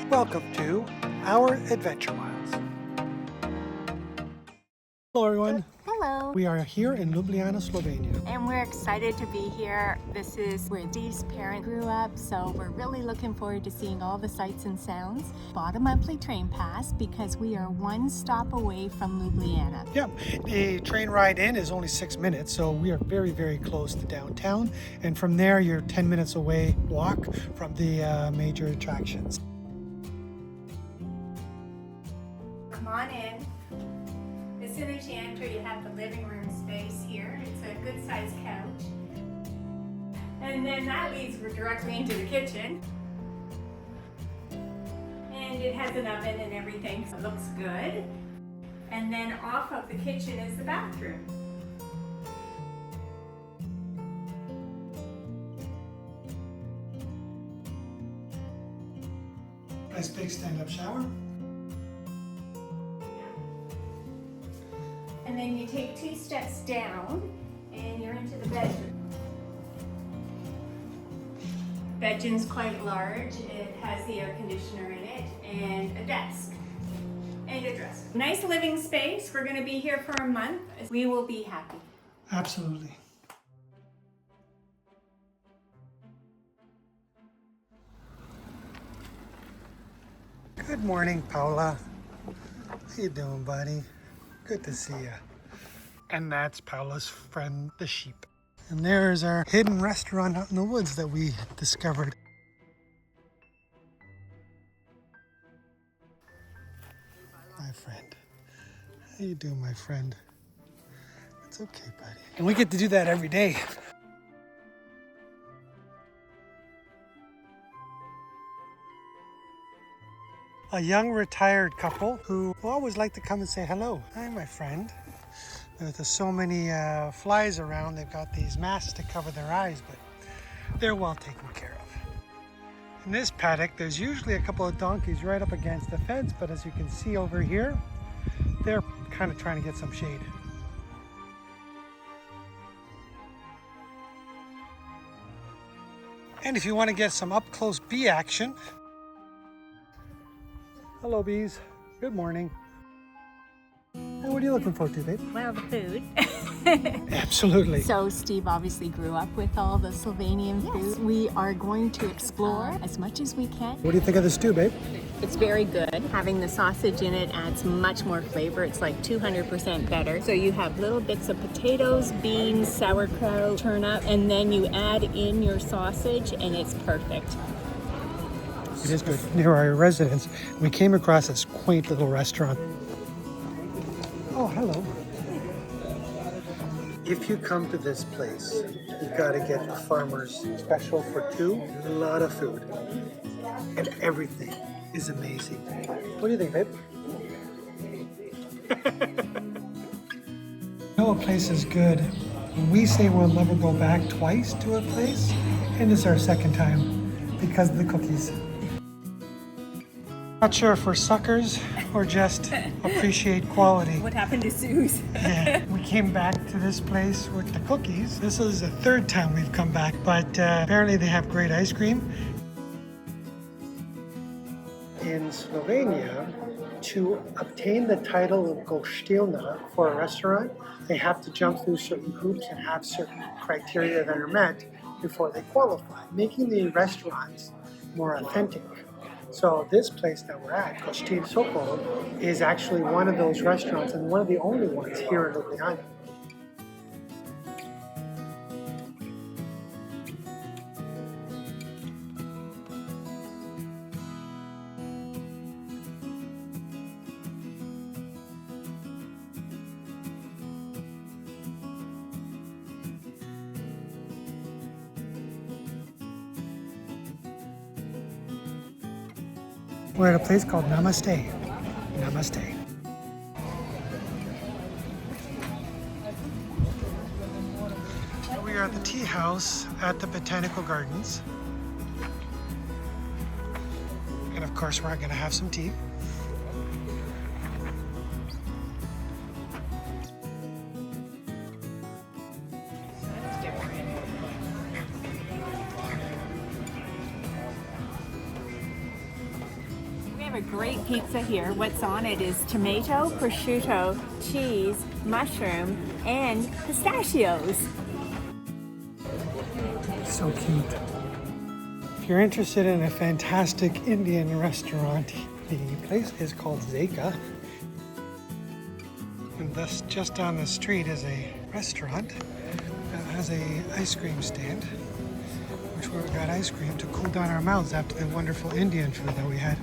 Welcome to our Adventure Miles. Hello everyone. Hello. We are here in Ljubljana, Slovenia. And we're excited to be here. This is where Steve's parents grew up, so we're really looking forward to seeing all the sights and sounds. Bought a monthly train pass because we are one stop away from Ljubljana. Yep, the train ride in is only 6 minutes, so we are very, very close to downtown. And from there, you're 10 minutes away walk from the major attractions. Come on in. As soon as you enter, you have the living room space here. It's a good sized couch. And then that leads directly into the kitchen. And it has an oven and everything, so it looks good. And then off of the kitchen is the bathroom. Nice big stand-up shower. And then you take 2 steps down and you're into the bedroom. Bedroom's quite large. It has the air conditioner in it and a desk and a dresser. Nice living space. We're going to be here for a month. We will be happy. Absolutely. Good morning, Paula. How you doing, buddy? Good to see you. And that's Paula's friend, the sheep. And there's our hidden restaurant out in the woods that we discovered. My friend. How you doing, my friend? It's okay, buddy. And we get to do that every day. A young retired couple who always like to come and say hello. Hi, my friend. There's so many flies around, they've got these masks to cover their eyes, but they're well taken care of. In this paddock, there's usually a couple of donkeys right up against the fence, but as you can see over here, they're kind of trying to get some shade. And if you want to get some up-close bee action, hello bees, good morning. And what are you looking forward to, babe? Well, the food. Absolutely. So Steve obviously grew up with all the Slovenian food. We are going to explore as much as we can. What do you think of the stew, babe? It's very good. Having the sausage in it adds much more flavor. It's like 200% better. So you have little bits of potatoes, beans, sauerkraut, turnip, and then you add in your sausage and it's perfect. It is good. Near our residence, we came across this quaint little restaurant. Oh, hello. If you come to this place, you gotta get the farmer's special for 2. A lot of food. And everything is amazing. What do you think, babe? You know a place is good when we say we'll never go back twice to a place, and it's our second time because of the cookies. Not sure if we're suckers or just appreciate quality. What happened to Sue's? Yeah, we came back to this place with the cookies. This is the 3rd time we've come back, but apparently they have great ice cream. In Slovenia, to obtain the title of Gostilna for a restaurant, they have to jump through certain hoops and have certain criteria that are met before they qualify, making the restaurants more authentic. So this place that we're at, Gostil Sokol, is actually one of those restaurants and one of the only ones here in Ljubljana. We're at a place called Namaste. Namaste. We are at the tea house at the Botanical Gardens. And of course, we're going to have some tea. have a great pizza here. What's on it is tomato, prosciutto, cheese, mushroom, and pistachios. So cute. If you're interested in a fantastic Indian restaurant, the place is called Zeka. And thus just down the street is a restaurant that has a ice cream stand, which we got ice cream to cool down our mouths after the wonderful Indian food that we had.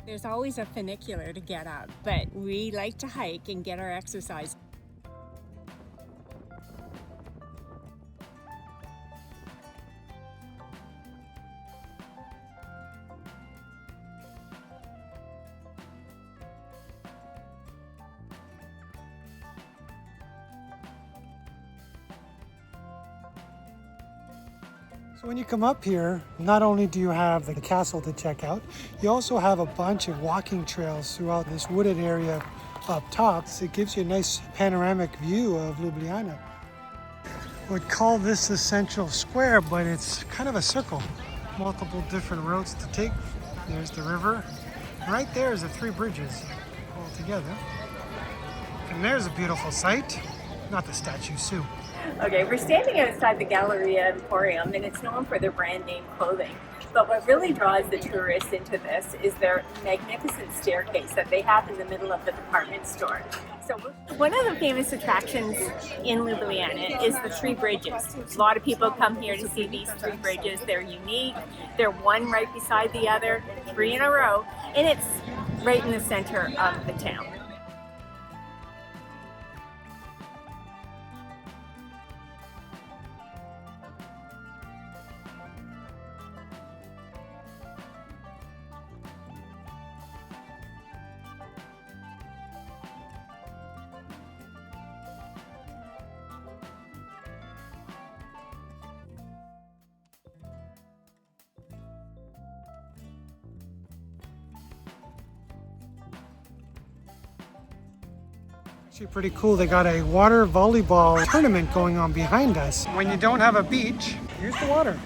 There's always a funicular to get up, but we like to hike and get our exercise. So when you come up here, not only do you have the castle to check out, you also have a bunch of walking trails throughout this wooded area up top. So it gives you a nice panoramic view of Ljubljana. I would call this the central square, but it's kind of a circle. Multiple different roads to take. There's the river. Right there is the three bridges all together. And there's a beautiful sight. Not the statue, Sue. Okay, we're standing outside the Galleria Emporium, and it's known for their brand name clothing. But what really draws the tourists into this is their magnificent staircase that they have in the middle of the department store. So one of the famous attractions in Ljubljana is the three bridges. A lot of people come here to see these three bridges. They're unique. They're one right beside the other, three in a row, and it's right in the center of the town. Actually pretty cool. They got a water volleyball tournament going on behind us. When you don't have a beach, here's the water.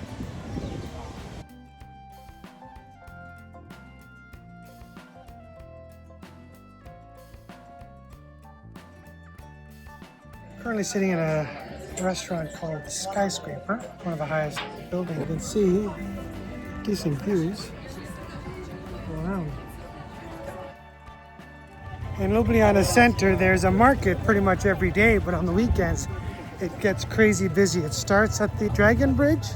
Currently sitting in a restaurant called Skyscraper, one of the highest buildings. You can see decent views all around. In Ljubljana Center, there's a market pretty much every day, but on the weekends, it gets crazy busy. It starts at the Dragon Bridge.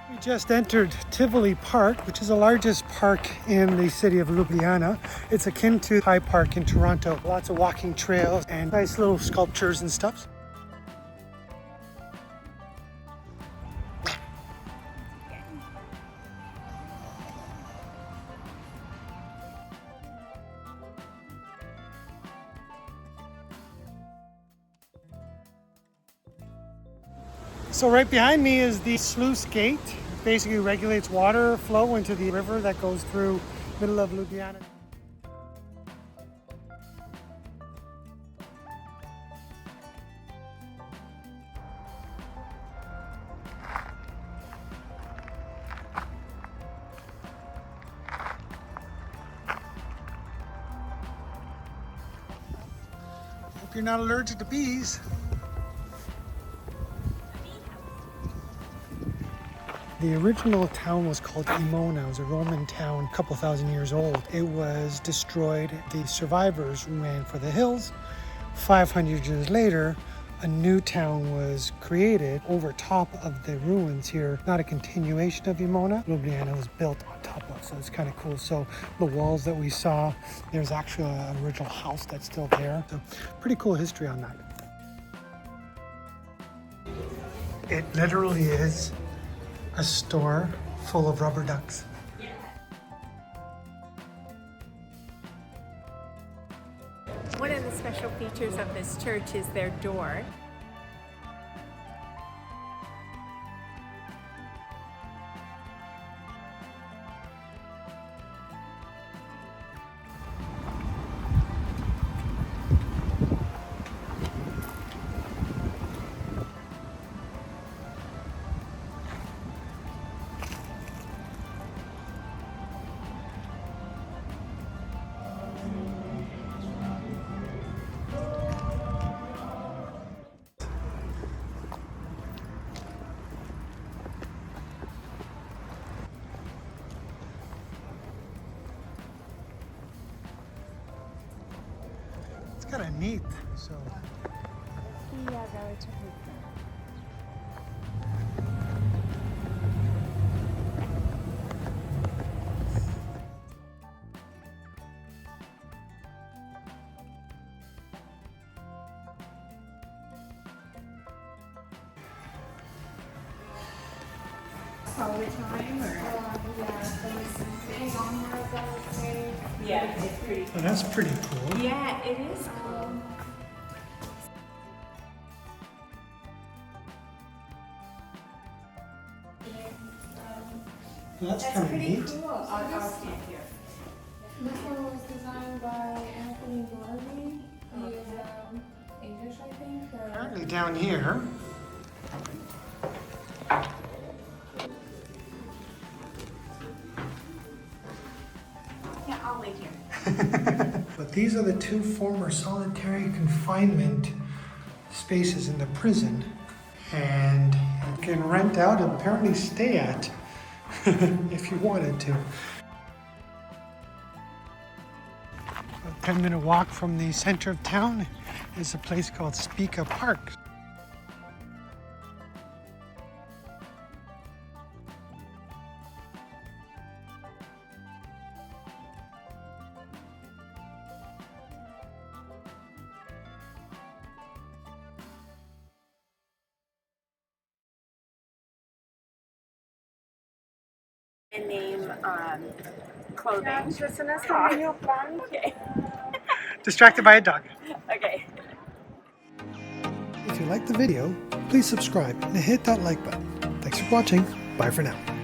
We just entered Tivoli Park, which is the largest park in the city of Ljubljana. It's akin to High Park in Toronto. Lots of walking trails and nice little sculptures and stuff. So right behind me is the sluice gate. It basically regulates water flow into the river that goes through middle of Ljubljana. you're not allergic to bees. The original town was called Emona. It was a Roman town, a couple thousand years old. It was destroyed. The survivors ran for the hills. 500 years later, a new town was created over top of the ruins here. Not a continuation of Emona. Ljubljana was built on top of, so it's kind of cool. So the walls that we saw, there's actually an original house that's still there. So pretty cool history on that. It literally is a store full of rubber ducks. One of the special features of this church is their door. It's kind of neat. So All the time, or? Yeah, it's pretty cool. well, that's pretty cool. Yeah, it is cool. Well, that's kind of neat. Cool. I'll stand here. This one was designed by Anthony Gorby. He is English, I think. Or... Apparently down here, Yeah, I'll wait here. but these are the two former solitary confinement spaces in the prison, and you can rent out and apparently stay at if you wanted to. A 10-minute walk from the center of town is a place called Spika Park. And name clothing. Okay. Distracted by a dog. Okay. If you liked the video, please subscribe and hit that like button. Thanks for watching. Bye for now.